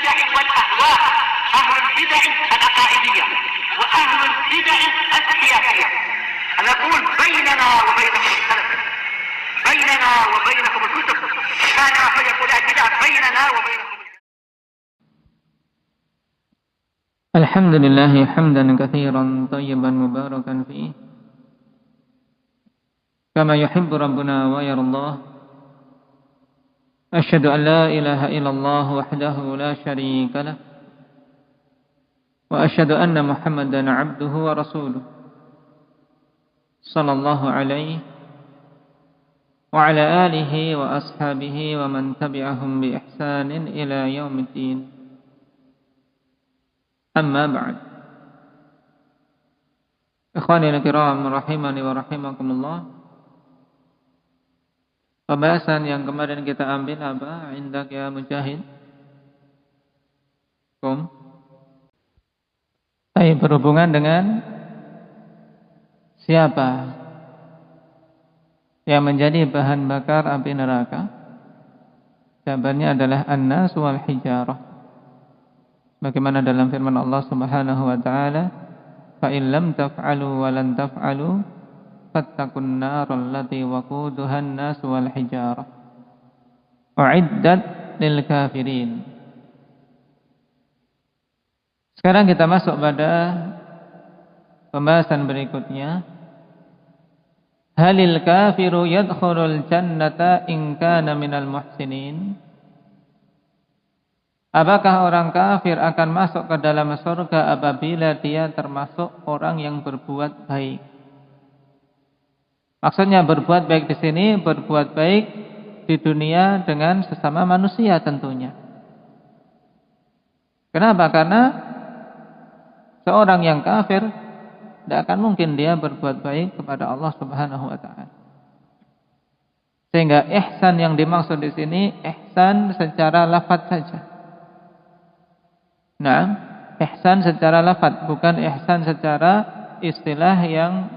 البدع والأهواء، أهل البدع العقائدية وأهل البدع السياسية. نقول بيننا وبينكم السلف، بيننا وبينكم الكتب، كان فيقول البدع بيننا وبينكم. الحمد لله حمدا كثيرا طيبا مباركا فيه كما يحب ربنا ويرضاه. أشهد أن لا إله إلا الله وحده لا شريك له، وأشهد أن محمدا عبده ورسوله صلى الله عليه وعلى آله وأصحابه ومن تبعهم بإحسان إلى يوم الدين. أما بعد. Ikhwani al-kiram rahimani wa rahimakumullah. Pembahasan yang kemarin kita ambil apa? Indak ya Mujahid. Berhubungan dengan siapa yang menjadi bahan bakar api neraka? Jawabannya adalah an-nas wal hijarah. Bagaimana dalam firman Allah Subhanahu wa taala, "Fa in lam taf'alu wa lan taf'alu fattaqun naral lati waquduha an-nas wal hijarah. U'iddat lil kafirin." Sekarang kita masuk pada pembahasan berikutnya. Halil kafiru yadkhulul jannata in kana minal muhsinin? Apakah orang kafir akan masuk ke dalam surga apabila dia termasuk orang yang berbuat baik? Maksudnya berbuat baik di sini, berbuat baik di dunia dengan sesama manusia tentunya. Kenapa? Karena seorang yang kafir tidak akan mungkin dia berbuat baik kepada Allah Subhanahu wa taala. Sehingga ihsan yang dimaksud di sini ihsan secara lafaz saja. Nah, ihsan secara lafaz, bukan ihsan secara istilah yang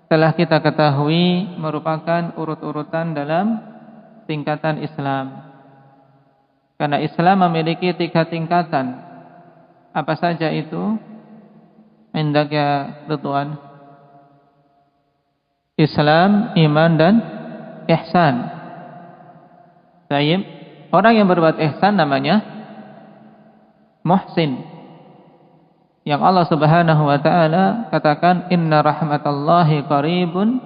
telah kita ketahui merupakan urut-urutan dalam tingkatan Islam. Karena Islam memiliki 3 tingkatan. Apa saja itu? Indak ya Ridwan. Islam, iman dan ihsan. Baik. Orang yang berbuat ihsan namanya muhsin. Yang Allah Subhanahu wa taala katakan inna rahmatallahi qaribun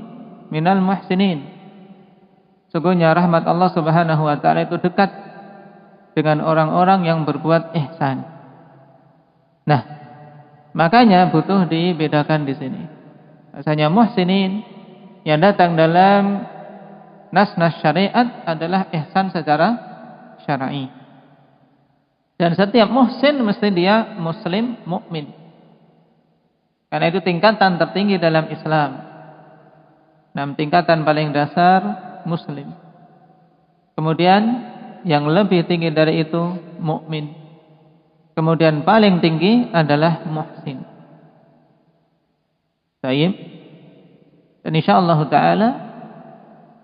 minal muhsinin. Sungguhnya rahmat Allah Subhanahu wa taala itu dekat dengan orang-orang yang berbuat ihsan. Nah, makanya butuh dibedakan di sini. Bahasanya muhsinin yang datang dalam nas-nas syariat adalah ihsan secara syar'i. Dan setiap muhsin mesti dia muslim mukmin. Karena itu tingkatan tertinggi dalam Islam. 6 tingkatan paling dasar muslim. Kemudian yang lebih tinggi dari itu mukmin. Kemudian paling tinggi adalah muhsin. Baik. Dan insyaallah taala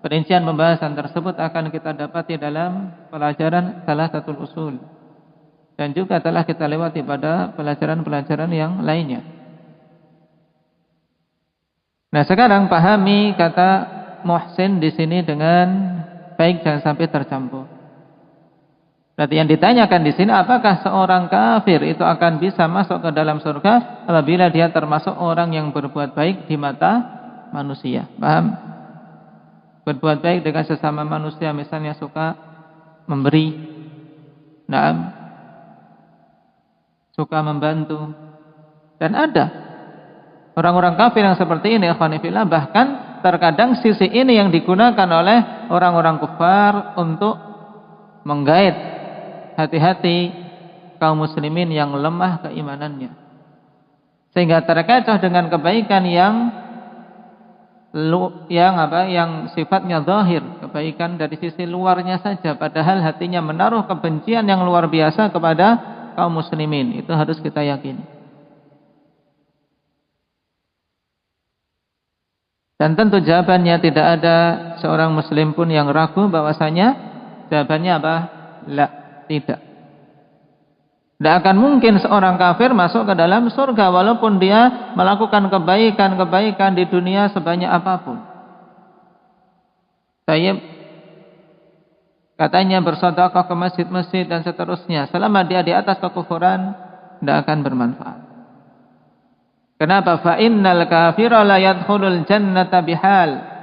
perincian pembahasan tersebut akan kita dapati dalam pelajaran Thalathatul Usul. Dan juga telah kita lewati pada pelajaran-pelajaran yang lainnya. Nah, sekarang pahami kata muhsin di sini dengan baik, jangan sampai tercampur. Berarti yang ditanyakan di sini, apakah seorang kafir itu akan bisa masuk ke dalam surga apabila dia termasuk orang yang berbuat baik di mata manusia? Paham? Berbuat baik dengan sesama manusia, misalnya suka memberi, suka membantu. Dan ada orang-orang kafir yang seperti ini, ikhwan fillah, bahkan terkadang sisi ini yang digunakan oleh orang-orang kufar untuk menggait hati-hati kaum muslimin yang lemah keimanannya, sehingga terkecoh dengan kebaikan yang sifatnya zahir, kebaikan dari sisi luarnya saja, padahal hatinya menaruh kebencian yang luar biasa kepada kaum muslimin. Itu harus kita yakini. Dan tentu jawabannya tidak ada seorang muslim pun yang ragu bahwasanya jawabannya apa? La, tidak. Tidak akan mungkin seorang kafir masuk ke dalam surga walaupun dia melakukan kebaikan-kebaikan di dunia sebanyak apapun. Tayyib, katanya bersedekah ke masjid-masjid dan seterusnya, selama dia di atas kekufuran tidak akan bermanfaat. Kenapa? Fa innal kafira la yadkhulul jannata bihal.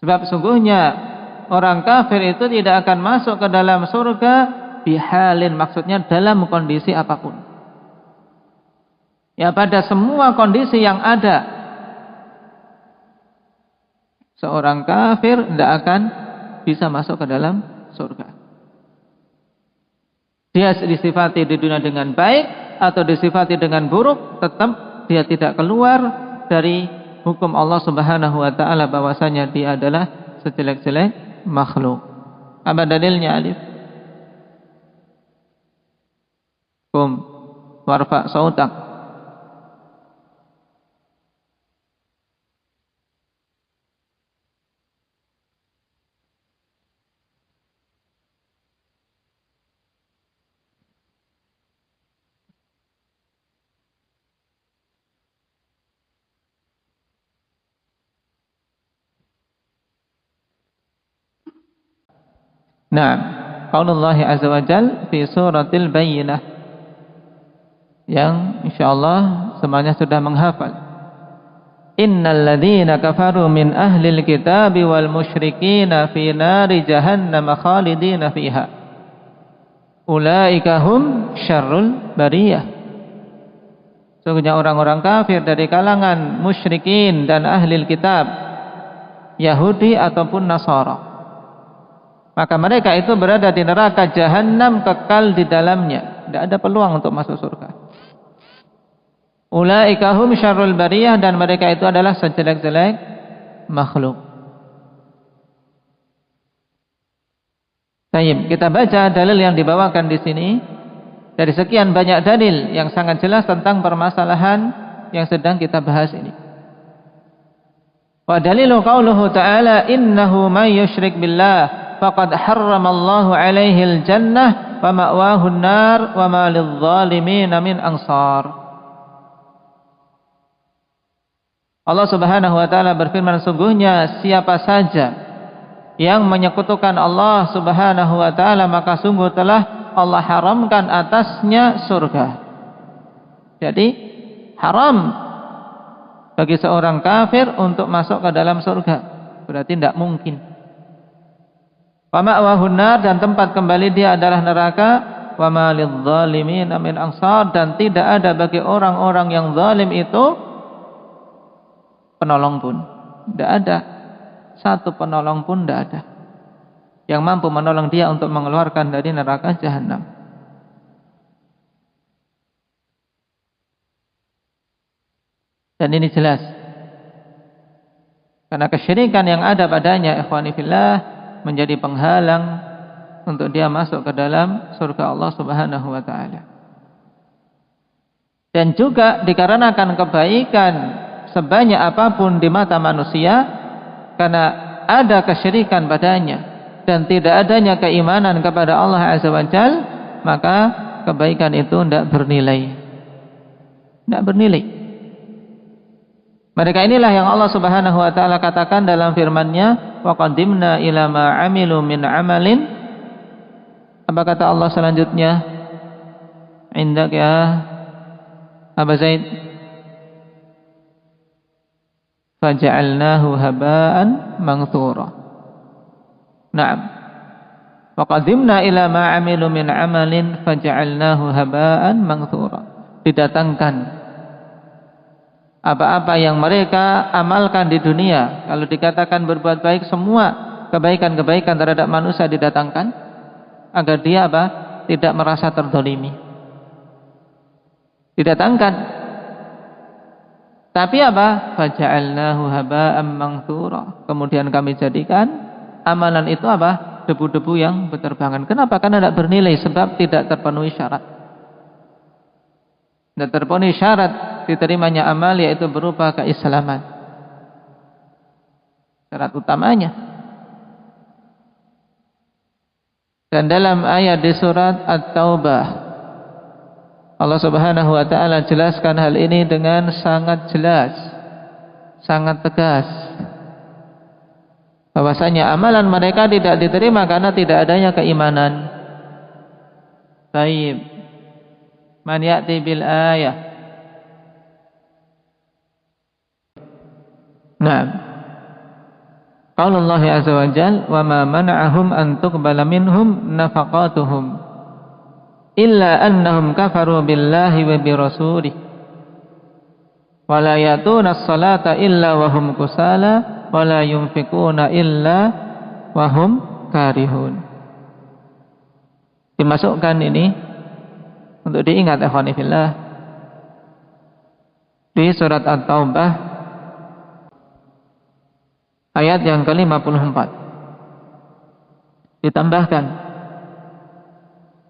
Sebab sungguhnya orang kafir itu tidak akan masuk ke dalam surga bihalin, maksudnya dalam kondisi apapun. Ya, pada semua kondisi yang ada, seorang kafir tidak akan bisa masuk ke dalam surga. Dia disifati di dunia dengan baik atau disifati dengan buruk, tetap dia tidak keluar dari hukum Allah Subhanahu wa taala bahwasanya dia adalah sejelek-jelek makhluk. Apa dalilnya, Alif? Kum warfa sautak. Nah, qaulullah azza wa jal fi suratil bayyinah, yang insyaallah semuanya sudah menghafal. Innal ladzina kafaru min ahlil kitabi wal musyrikina fi nari jahannam khalidina fiha. Ulaika hum syarrul bariyah. Sesungguhnya orang-orang kafir dari kalangan musyrikin dan ahlil kitab, Yahudi ataupun Nasara, maka mereka itu berada di neraka Jahannam, kekal di dalamnya, tidak ada peluang untuk masuk surga. Ulaika hum syarrul bariyah, dan mereka itu adalah sejelek-jelek makhluk. Baik, kita baca dalil yang dibawakan di sini. Dari sekian banyak dalil yang sangat jelas tentang permasalahan yang sedang kita bahas ini. Wa dalilu qauluhu ta'ala, innahu may yusyrik billah faqad harramallahu alaihi al-jannah wa ma'wahu an-nar wa ma lidh-dhalimin min ansar. Allah Subhanahu wa taala berfirman, sungguhnya siapa saja yang menyekutukan Allah Subhanahu wa taala, maka sungguh telah Allah haramkan atasnya surga. Jadi haram bagi seorang kafir untuk masuk ke dalam surga. Berarti tidak mungkin. Wa ma'wahun nar, dan tempat kembali dia adalah neraka. Wa ma lidh-dhalimin min ansar, dan tidak ada bagi orang-orang yang zalim itu penolong pun. Tidak ada. Satu penolong pun tidak ada yang mampu menolong dia untuk mengeluarkan dari neraka Jahannam. Dan ini jelas, karena kesyirikan yang ada padanya, ikhwani fillah, menjadi penghalang untuk dia masuk ke dalam surga Allah Subhanahu wa taala. Dan juga dikarenakan kebaikan sebanyak apapun di mata manusia, karena ada kesyirikan padanya dan tidak adanya keimanan kepada Allah Azza wa Jal, maka kebaikan itu tidak bernilai. Tidak bernilai. Mereka inilah yang Allah Subhanahu wa taala katakan dalam firman-Nya, wa qadimna ila ma 'amilu min 'amalin. Apa kata Allah selanjutnya? Indak ya Aba Zaid, faja'alnahu haba'an manthura. Naam. Wa qadimna ila ma 'amilu min 'amalin faja'alnahu haba'an manthura. Didatangkan apa-apa yang mereka amalkan di dunia. Kalau dikatakan berbuat baik, semua kebaikan-kebaikan terhadap manusia didatangkan agar dia apa? Tidak merasa terzalimi. Didatangkan. Tapi apa? Faja'alnahu haba'an manthura. Kemudian kami jadikan amalan itu apa? Debu-debu yang berterbangan. Kenapa? Karena tidak bernilai, sebab tidak terpenuhi syarat. Tidak terpenuhi syarat diterimanya amal, yaitu berupa keislaman. Syarat utamanya. Dan dalam ayat di surat At-Taubah, Allah Subhanahu wa taala jelaskan hal ini dengan sangat jelas, sangat tegas. Bahwasanya amalan mereka tidak diterima karena tidak adanya keimanan. Baik. Man ya'ti bil ayah. Naam. Qala Allah azza wa jalla, "Wa ma mana'ahum an tuqbala minhum nafaqatuhum illa annahum kafaru billahi wa bi rasulih wa la yatuna as-salata illa wa hum kusala wa la yunfikuna illa wa hum karihun." Dimasukkan ini untuk diingat ikhwani fillah di surat At-Taubah ayat yang ke-54. Ditambahkan,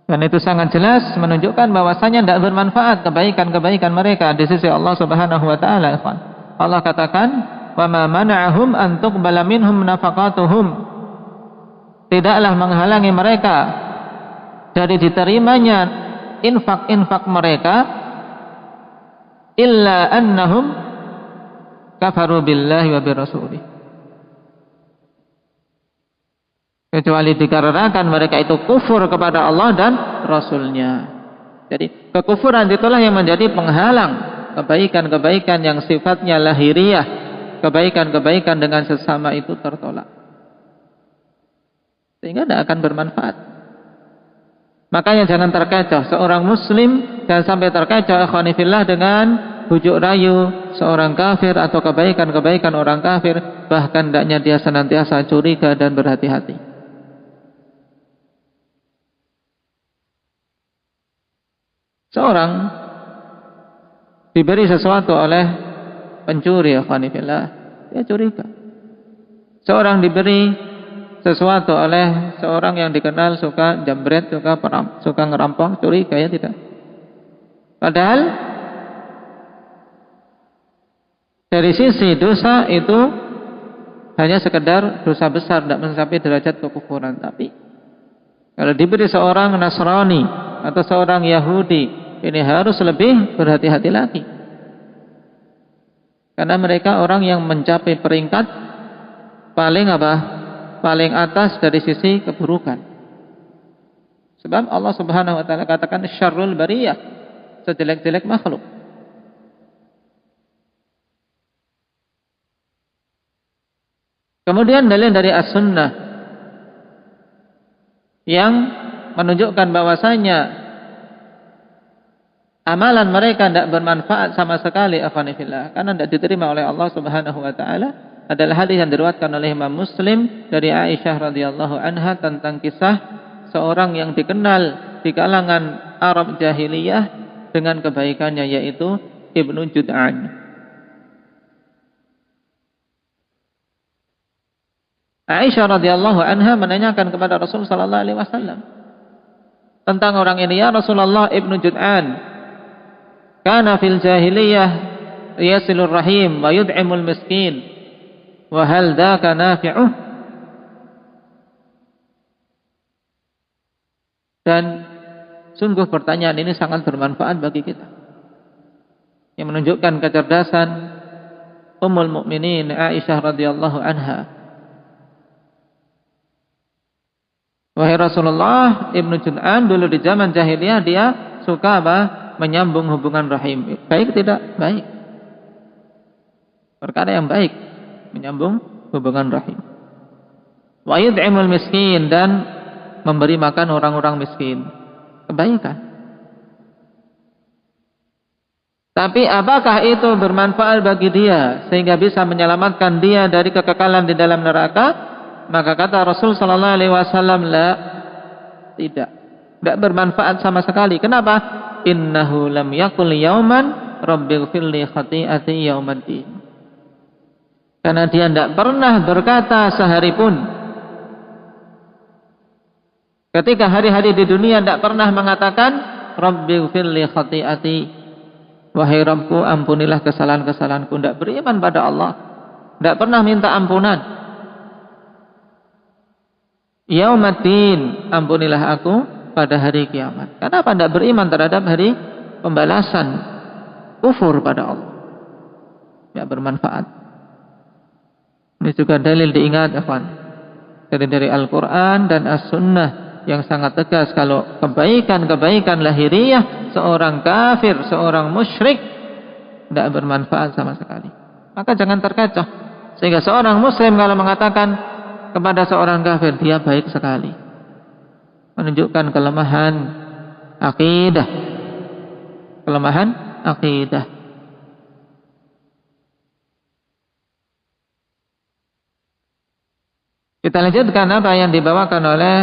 dan itu sangat jelas menunjukkan bahwasanya tidak bermanfaat kebaikan-kebaikan mereka di sisi Allah Subhanahu wa taala. Allah katakan, "Wa ma mana'ahum an tuqbala minhum nafaqatuhum." Tidaklah menghalangi mereka dari diterimanya infak-infak mereka illa annahum kafaru billahi wa birrasulih, kecuali dikarenakan mereka itu kufur kepada Allah dan Rasulnya. Jadi kekufuran itulah yang menjadi penghalang kebaikan-kebaikan yang sifatnya lahiriah, kebaikan-kebaikan dengan sesama itu tertolak, sehingga tidak akan bermanfaat. Makanya jangan terkecoh seorang muslim, jangan sampai terkecoh ikhwani fillah dengan bujuk rayu seorang kafir atau kebaikan-kebaikan orang kafir, bahkan hendaknya dia senantiasa curiga dan berhati-hati. Seorang diberi sesuatu oleh pencuri, akhwani fillah, dia curiga. Seorang diberi sesuatu oleh seorang yang dikenal suka jambret, suka ngerampok, curiga, ya tidak? Padahal dari sisi dosa itu hanya sekedar dosa besar, tidak mencapai derajat kekufuran. Tapi kalau diberi seorang Nasrani atau seorang Yahudi, ini harus lebih berhati-hati lagi, karena mereka orang yang mencapai peringkat paling atas dari sisi keburukan. Sebab Allah Subhanahu wa taala katakan syarrul bariyah, sejelek-jelek makhluk. Kemudian dalil dari As-Sunnah yang menunjukkan bahwasanya amalan mereka tidak bermanfaat sama sekali, akhwani fillah, karena tidak diterima oleh Allah Subhanahu wa taala, adalah hadis yang diriwayatkan oleh Imam Muslim dari Aisyah radhiyallahu anha tentang kisah seorang yang dikenal di kalangan Arab jahiliyah dengan kebaikannya, yaitu Ibnu Jud'an. Aisyah radhiyallahu anha menanyakan kepada Rasul sallallahu alaihi wasallam tentang orang ini, "Ya Rasulullah, Ibnu Jud'an kana fil jahiliyah yasilur rahim wa yud'imul miskin, wa hal dzaka nafi'uh?" Dan sungguh pertanyaan ini sangat bermanfaat bagi kita, yang menunjukkan kecerdasan Ummul Mukminin Aisyah radhiyallahu anha. Wahai Rasulullah, Ibnu Jud'an dulu di zaman jahiliyah dia suka menyambung hubungan rahim. Baik tidak? Baik. Perkara yang baik, menyambung hubungan rahim. Wa yud'imul miskin, dan memberi makan orang-orang miskin. Kebaikan. Tapi apakah itu bermanfaat bagi dia sehingga bisa menyelamatkan dia dari kekekalan di dalam neraka? Maka kata Rasul sallallahu alaihi wasallam, la, tidak bermanfaat sama sekali. Kenapa? Innahu lam yaqul yauman rabbighfirli khati'ati yaumaddin. Karena dia tidak pernah berkata sehari pun, ketika hari-hari di dunia, tidak pernah mengatakan rabbighfirli khati'ati, wahai Rabbku ampunilah kesalahan-kesalahanku. Tidak beriman pada Allah, tidak pernah minta ampunan. Yaumaddin, ampunilah aku pada hari kiamat. Kenapa tidak beriman terhadap hari pembalasan? Kufur pada Allah, tidak bermanfaat. Ini juga dalil diingat, ikhwan, dari Al-Quran dan As-Sunnah yang sangat tegas kalau kebaikan-kebaikan lahiriah seorang kafir, seorang musyrik tidak bermanfaat sama sekali. Maka jangan terkecoh, sehingga seorang muslim kalau mengatakan kepada seorang kafir dia baik sekali, menunjukkan kelemahan akidah. Kelemahan akidah. Kita lanjutkan apa yang dibawakan oleh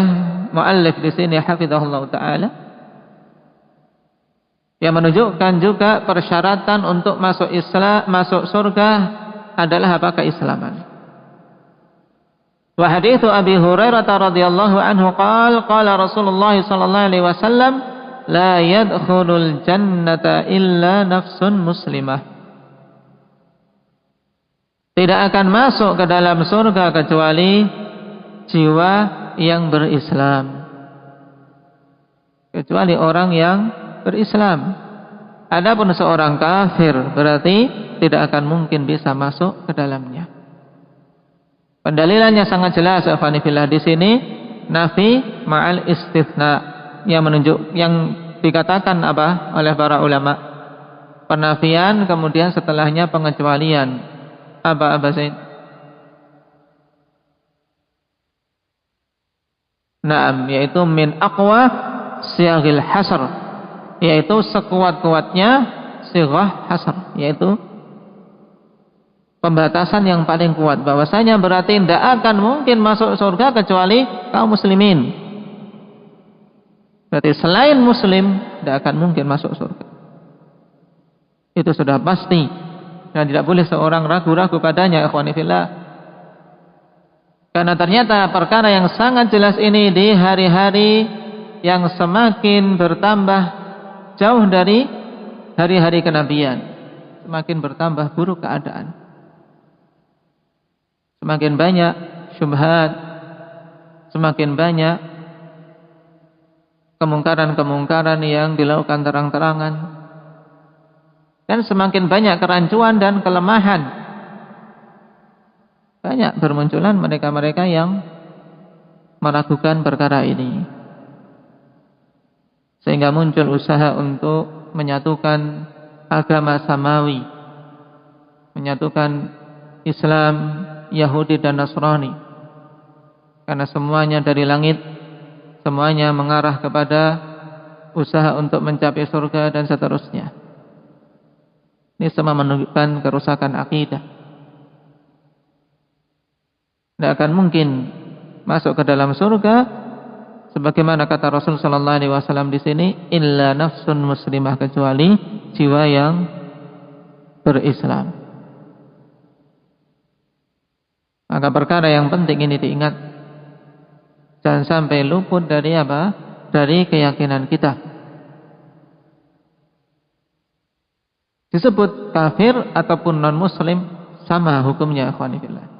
muallif di sini hafizahullah taala, yang menunjukkan juga persyaratan untuk masuk Islam, masuk surga adalah apa? Keislaman. Wa haditsu Abi Hurairah radhiyallahu anhu qala Rasulullah sallallahu alaihi wasallam la yadkhulul jannata illa nafsun muslimah. Tidak akan masuk ke dalam surga kecuali jiwa yang berislam, kecuali orang yang berislam. Adapun seorang kafir berarti tidak akan mungkin bisa masuk ke dalamnya. Pendalilannya sangat jelas, afanifillah, di sini nafi ma'al istitsna, yang dikatakan apa oleh para ulama? Penafian kemudian setelahnya pengecualian. Apa Zaid? Naam, yaitu min aqwa siyaghil hasr, yaitu sekuat-kuatnya sighah hasr, yaitu pembatasan yang paling kuat, bahwasanya berarti tidak akan mungkin masuk surga kecuali kaum muslimin. Berarti selain muslim tidak akan mungkin masuk surga. Itu sudah pasti dan tidak boleh seorang ragu-ragu padanya, ikhwani fillah. Karena ternyata perkara yang sangat jelas ini di hari-hari yang semakin bertambah jauh dari hari-hari kenabian, semakin bertambah buruk keadaan, semakin banyak syubhat, semakin banyak kemungkaran-kemungkaran yang dilakukan terang-terangan, dan semakin banyak kerancuan dan kelemahan. Banyak bermunculan mereka-mereka yang meragukan perkara ini, sehingga muncul usaha untuk menyatukan agama samawi, menyatukan Islam, Yahudi dan Nasrani, karena semuanya dari langit, semuanya mengarah kepada usaha untuk mencapai surga dan seterusnya. Ini semua menunjukkan kerusakan akidah. Tidak akan mungkin masuk ke dalam surga sebagaimana kata Rasul sallallahu alaihi wasallam di sini, illa nafsun muslimah, kecuali jiwa yang berislam. Maka perkara yang penting ini diingat, jangan sampai luput dari apa? Dari keyakinan kita. Disebut kafir ataupun non muslim sama hukumnya, ikhwani fillah.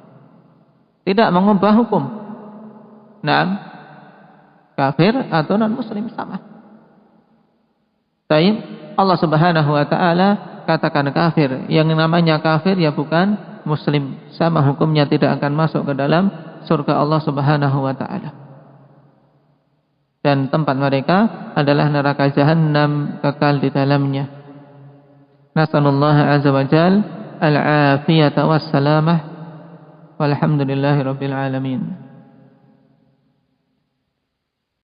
Tidak mengubah hukum. Nah, kafir atau non-muslim sama. Baik, Allah Subhanahu wa taala katakan kafir. Yang namanya kafir ya bukan muslim. Sama hukumnya, tidak akan masuk ke dalam surga Allah Subhanahu wa taala. Dan tempat mereka adalah neraka Jahannam, kekal di dalamnya. Nasallallahu azza wa jalla al-afiyata was-salamah. Walhamdulillahi rabbil alamin.